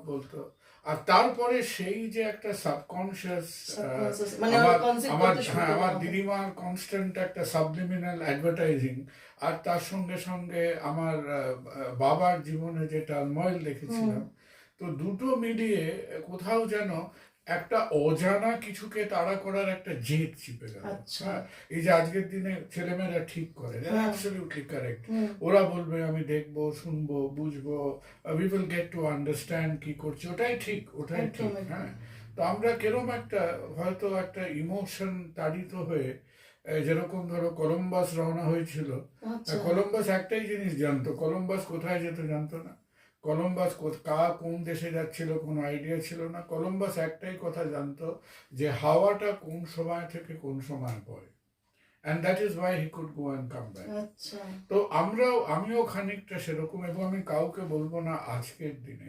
বলতো। আর তারপরে সেই যে একটা সাবকনশিয়াস সাবকনসিয়াস মানে আমার কনসেপ্ট আমার করতে শুরু হ্যাঁ, করলো আমার মাথায়। দিদিমার কনস্ট্যান্ট একটা সাবলিমিনাল অ্যাডভার্টাইজিং, আর তার সঙ্গে সঙ্গে আমার বাবার জীবনে যে টার্ময়েল হুম। দেখেছিলাম, তো দুটো মিলিয়ে কোথাও যেন একটা অজানা কিছুকে তাড়া করার একটা জেদ চিপে গেল। আচ্ছা। হ্যাঁ, এই যে আজকের দিনে ছেলেমেয়েরা ঠিক করে, হ্যাঁ। Absolutely correct. হুম। ওরা বলবে আমি দেখবো, শুনবো, বুঝবো, we will get to understand কি করছে, ওটাই ঠিক, ওটাই একদম ঠিক। একদম। হ্যাঁ, তো আমরা কেরম একটা হয়তো একটা ইমোশন তাড়িত হয়ে, যেরকম ধরো কলম্বাস রওনা হয়েছিল। আচ্ছা। কলম্বাস একটাই জিনিস জানতো, কলম্বাস কোথায় যেত জানতো না। কলম্বাস কোন দেশে যাচ্ছিল কোনো আইডিয়া ছিল না। কলম্বাস একটাই কথা জানতো, যে হাওয়াটা কোন সময় থেকে কোন সময় পড়ে, and that is why he could go and come back. আচ্ছা। তো আমিও খানিকটা সেরকম, এবং আমি কাউকে বলবো না আজকের দিনে,